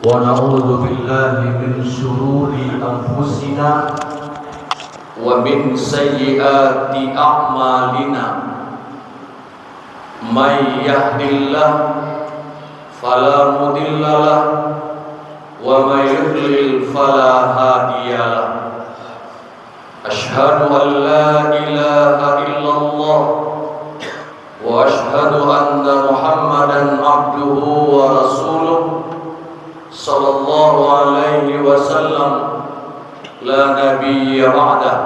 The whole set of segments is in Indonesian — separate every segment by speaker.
Speaker 1: ونعوذ بالله من شرور أنفسنا ومن سيئات أعمالنا من يهد الله فلا مضل له ومن يضلل فلا هادي له أشهد أن لا إله إلا الله وأشهد أن محمدا عبده ورسوله صلى الله عليه وسلم لا نبي بعده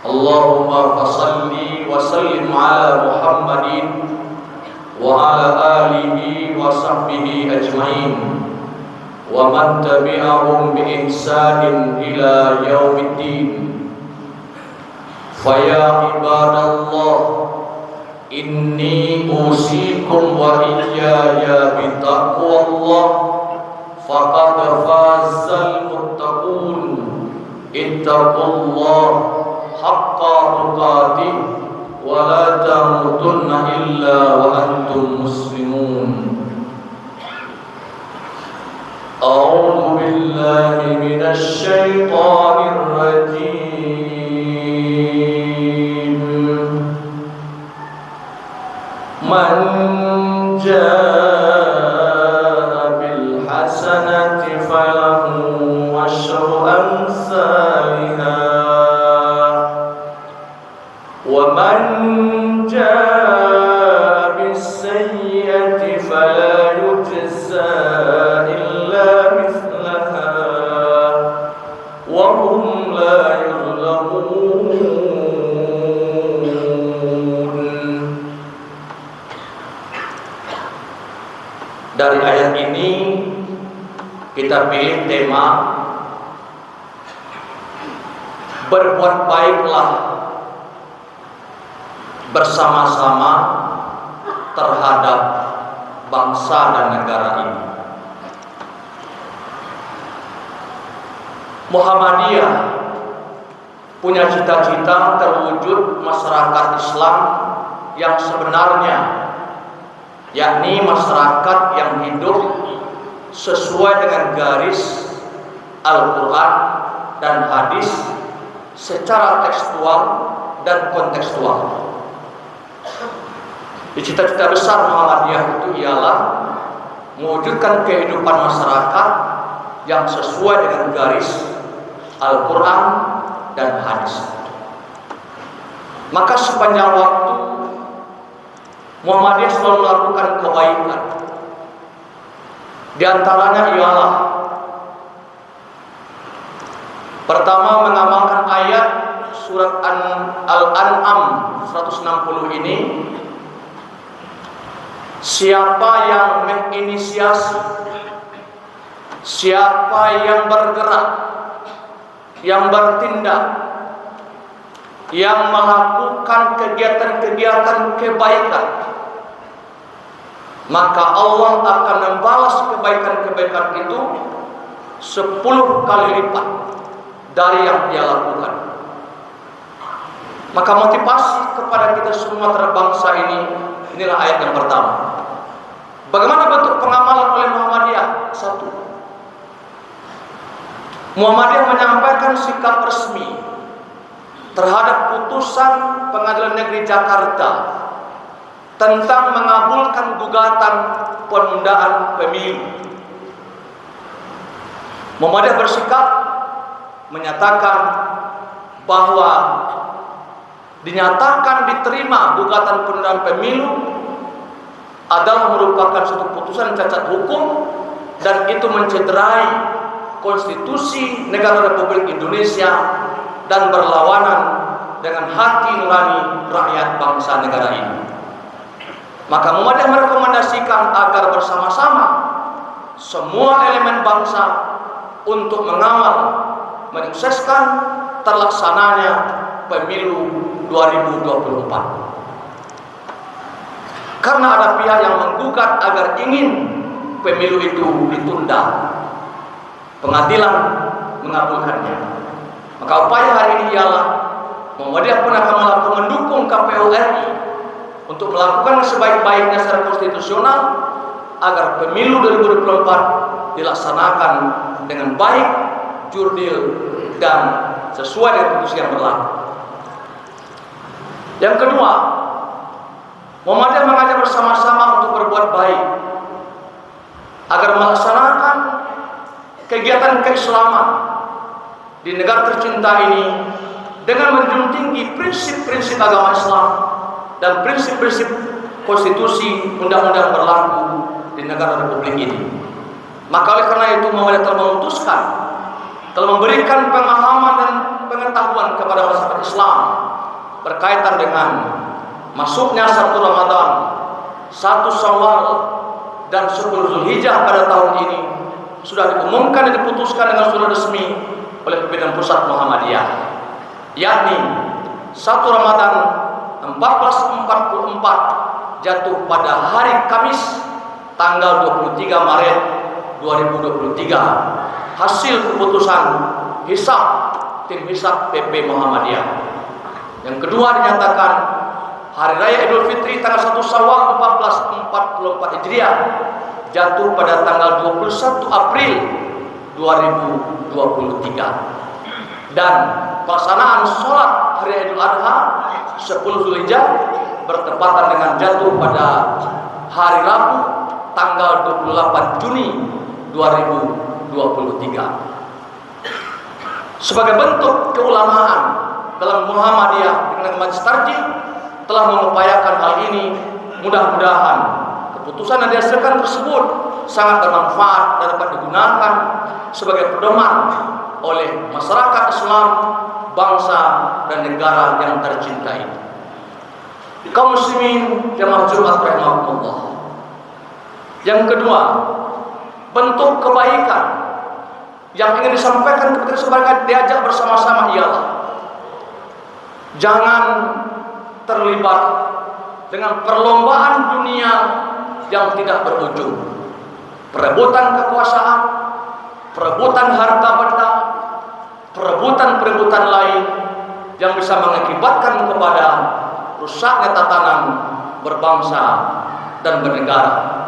Speaker 1: اللهم فصل وسلم على محمد وعلى آله وصحبه أجمعين ومن تبعهم بإحسان إلى يوم الدين فيا عباد الله إني أوصيكم وإياي بتقوى الله فقد فاز المتقون اتقوا الله حق تقاته ولا تموتن إلا وأنتم مسلمون أعوذ بالله من الشيطان الرجيم من جاء بالحسنة فله عشر أمثالها ومن جاء بالسيئة فلا يجزى إلا مثلها وهم لا يظلمون. Dari ayat ini kita pilih tema berbuat baiklah bersama-sama terhadap bangsa dan negara ini. Muhammadiyah punya cita-cita terwujud masyarakat Islam yang sebenarnya, yakni masyarakat yang hidup sesuai dengan garis Al-Quran dan hadis secara tekstual dan kontekstual. Cita-cita besar Muhammadiyah itu ialah mewujudkan kehidupan masyarakat yang sesuai dengan garis Al-Quran dan hadis. Maka sepanjang waktu Muhammadiyah selalu melakukan kebaikan. Di antaranya ialah pertama, mengamalkan ayat surat Al-An'am 160 ini. Siapa yang menginisiasi, siapa yang bergerak, yang bertindak, yang melakukan kegiatan-kegiatan kebaikan, maka Allah akan membalas kebaikan-kebaikan itu 10 kali lipat dari yang dia lakukan. Maka motivasi kepada kita semua terbangsa ini, inilah ayat yang pertama. Bagaimana bentuk pengamalan oleh Muhammadiyah? 1. Muhammadiyah menyampaikan sikap resmi terhadap putusan Pengadilan Negeri Jakarta tentang mengabulkan gugatan penundaan pemilu. Muhammadiyah bersikap menyatakan bahwa dinyatakan diterima gugatan penundaan pemilu adalah merupakan suatu putusan cacat hukum dan itu mencederai konstitusi negara Republik Indonesia dan berlawanan dengan hati nurani rakyat bangsa negara ini. Maka Muhammadiyah merekomendasikan agar bersama-sama semua elemen bangsa untuk mengawal menyukseskan terlaksananya pemilu 2024. Karena ada pihak yang menggugat agar ingin pemilu itu ditunda, pengadilan mengabulkannya. Maka upaya hari ini ialah Muhammadiyah pun akan mendukung KPU RI untuk melakukan sebaik-baiknya secara konstitusional agar pemilu 2024 dilaksanakan dengan baik, jurdil, dan sesuai dengan putusan yang berlaku. Yang kedua, Muhammadiyah mengajak bersama-sama untuk berbuat baik agar melaksanakan kegiatan keislaman di negara tercinta ini dengan menjunjung tinggi prinsip-prinsip agama Islam dan prinsip-prinsip konstitusi undang-undang berlaku di negara Republik ini. Maka oleh karena itu Muhammadiyah telah memutuskan, telah memberikan pemahaman dan pengetahuan kepada masyarakat Islam berkaitan dengan masuknya 1 Ramadan, 1 Syawal, dan 10 Zulhijjah pada tahun ini sudah diumumkan dan diputuskan dengan surat resmi oleh pimpinan pusat Muhammadiyah, yakni 1 Ramadan 1444 jatuh pada hari Kamis tanggal 23 Maret 2023 hasil keputusan hisab tim hisab PP Muhammadiyah. Yang kedua dinyatakan hari raya Idul Fitri tanggal 1 Syawal 1444 Hijriah jatuh pada tanggal 21 April 2023 dan pelaksanaan sholat hari Idul Adha 10 Zulhijjah bertepatan dengan jatuh pada hari Rabu tanggal 28 Juni 2023. Sebagai bentuk keulamaan dalam Muhammadiyah dengan Majelis Tarjih telah mengupayakan hal ini, mudah-mudahan keputusan yang dihasilkan tersebut sangat bermanfaat dan dapat digunakan sebagai pedoman oleh masyarakat Islam, bangsa dan negara yang tercinta ini. Kaum muslimin jamaah Jumat rahimahumullah. Yang kedua, bentuk kebaikan yang ingin disampaikan kepada sebagai diajak bersama-sama ialah jangan terlibat dengan perlombaan dunia yang tidak berujung, perebutan kekuasaan, perebutan harta benda, perebutan lain yang bisa mengakibatkan kepada rusaknya tatanan berbangsa dan bernegara.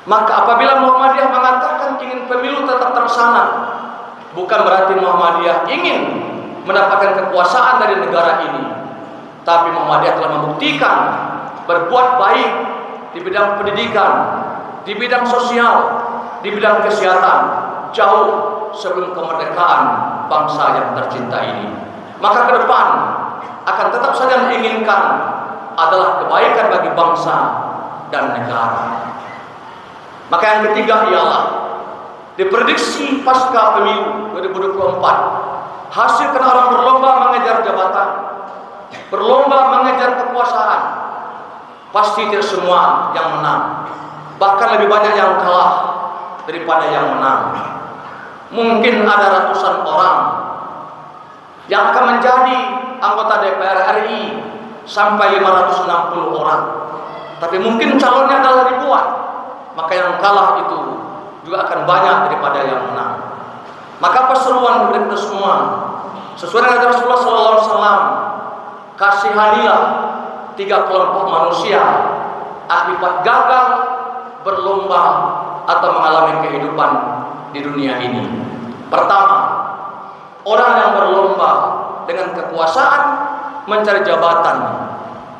Speaker 1: Maka apabila Muhammadiyah mengatakan ingin pemilu tetap terlaksana, bukan berarti Muhammadiyah ingin mendapatkan kekuasaan dari negara ini, tapi Muhammadiyah telah membuktikan berbuat baik di bidang pendidikan, di bidang sosial, di bidang kesehatan jauh sebelum kemerdekaan bangsa yang tercinta ini. Maka ke depan akan tetap saja diinginkan adalah kebaikan bagi bangsa dan negara. Maka yang ketiga ialah diprediksi pasca pemilu 2024 hasil karena orang berlomba mengejar jabatan, berlomba mengejar kekuasaan, pasti tidak semua yang menang, bahkan lebih banyak yang kalah daripada yang menang. Mungkin ada ratusan orang yang akan menjadi anggota DPR RI sampai 560 orang, tapi mungkin calonnya adalah ribuan. Maka yang kalah itu juga akan banyak daripada yang menang. Maka perseruan kepada kita semua sesuai dengan Rasulullah SAW, kasihanilah 3 kelompok manusia akibat gagal berlomba atau mengalami kehidupan di dunia ini. Pertama, orang yang berlomba dengan kekuasaan mencari jabatan.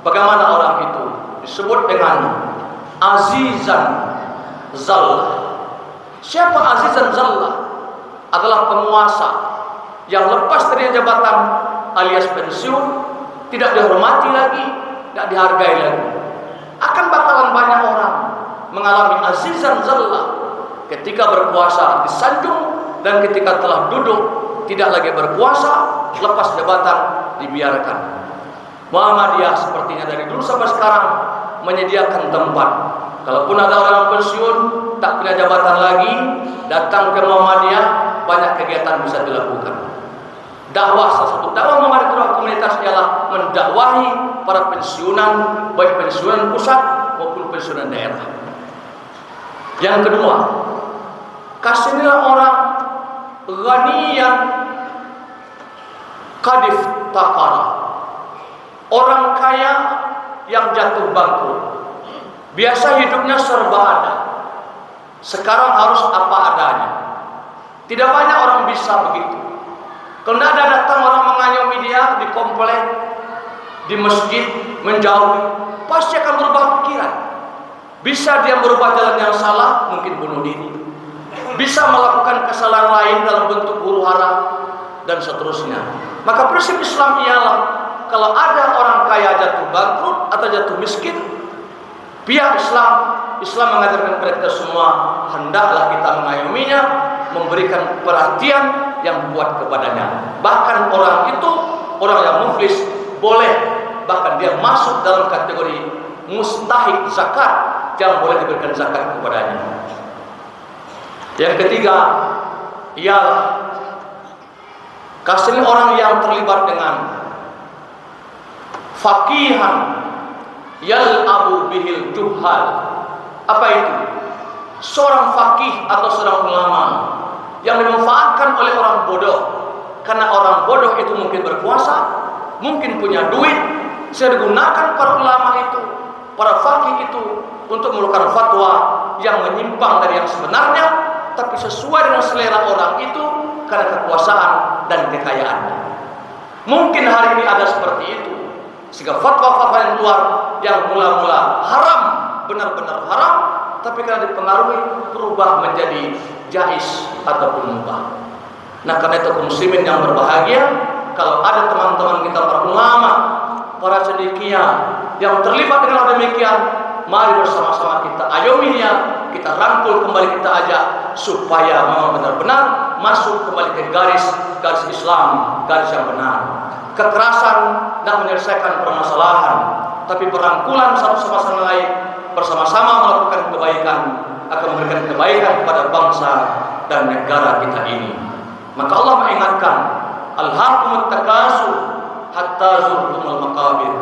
Speaker 1: Bagaimana orang itu? Disebut dengan azizan zallah. Siapa azizan zallah? Adalah penguasa yang lepas dari jabatan alias pensiun, tidak dihormati lagi, tidak dihargai lagi. Akan bakalan banyak orang mengalami azizan zallah ketika berkuasa disanjung, dan ketika telah duduk tidak lagi berkuasa, lepas jabatan dibiarkan. Muhammadiyah sepertinya dari dulu sampai sekarang menyediakan tempat. Kalaupun ada orang pensiun tak punya jabatan lagi, datang ke Muhammadiyah, banyak kegiatan bisa dilakukan. Dakwah, salah satu dakwah Muhammadiyah komunitas ialah mendakwahi para pensiunan, baik pensiunan pusat maupun pensiunan daerah. Yang kedua, kasihlah orang ghaniyan kadif takara, orang kaya yang jatuh bangkrut, Biasa hidupnya serba ada. Sekarang harus apa adanya. Tidak banyak orang bisa begitu. Kalau tidak ada datang orang mengayomi dia di komplek, di masjid, menjauhi, pasti akan berubah pikiran. Bisa dia berubah jalan yang salah, mungkin bunuh diri. Bisa melakukan kesalahan lain dalam bentuk huru hara dan seterusnya. Maka prinsip Islam ialah kalau ada orang kaya jatuh bangkrut atau jatuh miskin, pihak Islam mengajarkan kepada kita semua, hendaklah kita mengayominya, memberikan perhatian yang kuat kepadanya. Bahkan orang itu, orang yang muflis, boleh bahkan dia masuk dalam kategori mustahik zakat, jangan boleh diberikan zakat kepadanya. Yang ketiga ialah kasih orang yang terlibat dengan faqihan yal'abu bihil juhal. Apa itu? Seorang faqih atau seorang ulama yang dimanfaatkan oleh orang bodoh. Karena orang bodoh itu mungkin berkuasa, mungkin punya duit, sehingga digunakan para ulama itu, para faqih itu untuk melakukan fatwa yang menyimpang dari yang sebenarnya, tapi sesuai dengan selera orang itu karena kekuasaan dan kekayaannya. Mungkin hari ini ada seperti itu, sehingga fatwa-fatwa yang keluar yang mula-mula haram, benar-benar haram, tapi karena dipengaruhi berubah menjadi jais ataupun mubah. Nah, karena itu muslimin yang berbahagia, kalau ada teman-teman kita para ulama, para cendekia yang terlibat dengan hal demikian, mari bersama-sama kita ayomi dia, kita rangkul kembali, kita ajak supaya memang benar-benar masuk kembali ke garis Islam, garis yang benar. Kekerasan tidak menyelesaikan permasalahan, tapi berangkulan satu sama lain, bersama-sama melakukan kebaikan akan memberikan kebaikan kepada bangsa dan negara kita ini. Maka Allah mengingatkan, alhaakumut takasur hatta zurtumul maqabir.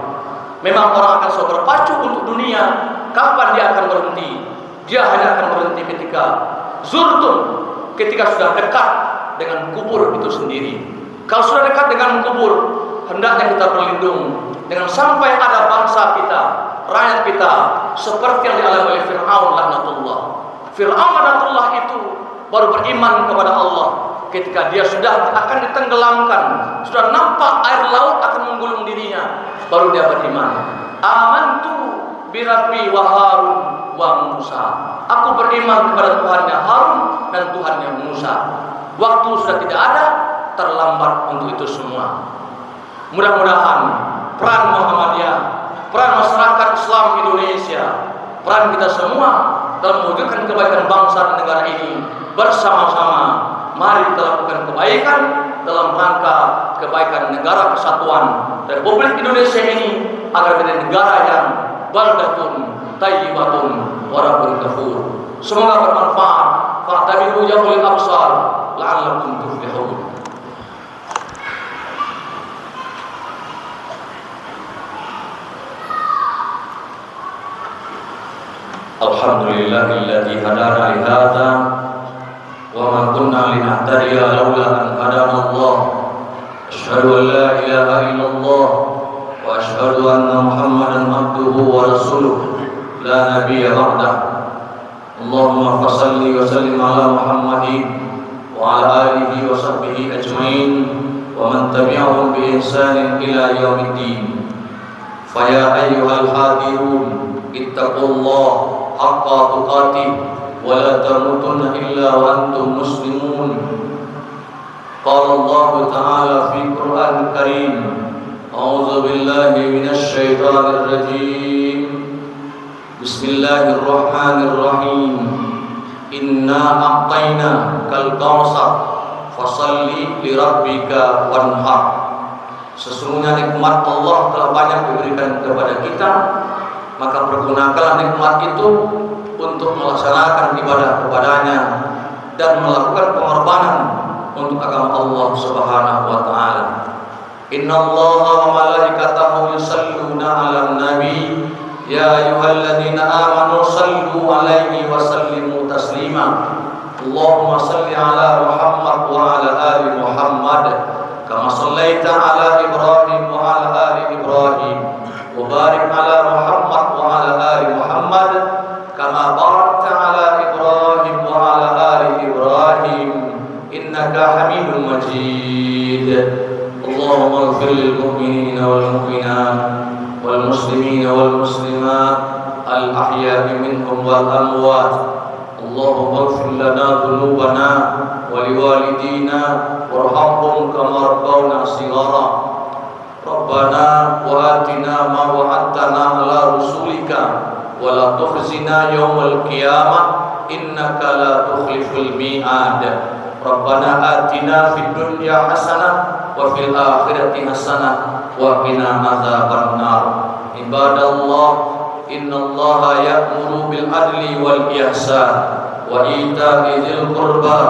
Speaker 1: Memang orang akan selalu berpacu untuk dunia. Kapan dia akan berhenti? Dia hanya akan berhenti ketika zurtum, ketika sudah dekat dengan kubur itu sendiri. Kalau sudah dekat dengan kubur, hendaknya kita berlindung dengan sampai ada bangsa kita, rakyat kita seperti yang dialami oleh Fir'aun laknatullah. Fir'aun laknatullah itu baru beriman kepada Allah ketika dia sudah akan ditenggelamkan, sudah nampak air laut akan menggulung dirinya, baru dia beriman. Amantu bi Rabbi wa Harun wa Musa. Aku beriman kepada Tuhannya Harun dan Tuhannya Musa. Waktu sudah tidak ada, terlambat untuk itu semua. Mudah-mudahan peran Muhammadiyah, peran masyarakat Islam Indonesia, peran kita semua dalam mewujudkan kebaikan bangsa dan negara ini bersama-sama. Mari kita lakukan kebaikan dalam rangka kebaikan negara kesatuan Republik Indonesia ini agar menjadi negara yang baldatun thayyibatun wa rabbun ghafur. Semoga bermanfaat. Fa'tabiru ya ulil absar la'allakum tuflihun. Alhamdulillahilladzi hadana li hadza wa ma kunna linahtadiya laula an hadana Allah. Asyhadu an la ilaha illallah wa asyhadu anna Muhammadan abduhu wa rasuluh la nabiyya ba'dah. Allahumma fassalli wa sallim ala Muhammadin wa ala alihi wa sahbihi ajmain wa man tabi'ahum bi ihsanin ila yaumiddin. Fa ya ayyuhal hadirun ittaqullaha haqqa tuqatih wa la tamutunna illa wa antum muslimun. Qala Allah ta'ala fi Qur'an Karim, a'udzu billahi minasy syaithanir rajim. Bismillahirrahmanirrahim. Inna a'tayna kal kautsar fasalli li rabbika wanhar. Sesungguhnya nikmat Allah telah banyak diberikan kepada kita, maka pergunakanlah nikmat itu untuk melaksanakan ibadah kepadanya dan melakukan pengorbanan untuk agama Allah Subhanahu wa taala. Innallaha wa malaikatahu yusalluna 'alan nabi ya ayyuhalladzina amanu sallu 'alaihi wa sallimu taslima. Allahumma salli 'ala Muhammad wa 'ala ali Muhammad kama shallaita 'ala Ibrahim wa 'ala ali Ibrahim wa barik 'ala Muhammad wa وعلى آل محمد كما باركت على إبراهيم وعلى آل إبراهيم إنك حميد مجيد. اللهم اغفر للمؤمنين والمؤمنات والمسلمين والمسلمات الأحياء منهم والأموات. اللهم اغفر لنا ذنوبنا ولوالدينا وارحمهم كما ربونا صغارا. ربنا وآتنا ما وعدتنا على رسولك ولا تخزنا يوم القيامة إنك لا تخلف الميعاد. ربنا آتنا في الدنيا حسنة وفي الآخرة حسنة وقنا عذاب النار. عباد الله إن الله يأمر بالعدل والإحسان وإيتاء ذي القربى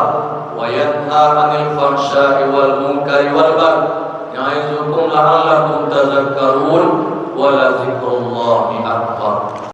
Speaker 1: وينهى عن الفحشاء والمنكر والبغي يعظكم لعلكم تذكرون ولذكر الله أكبر.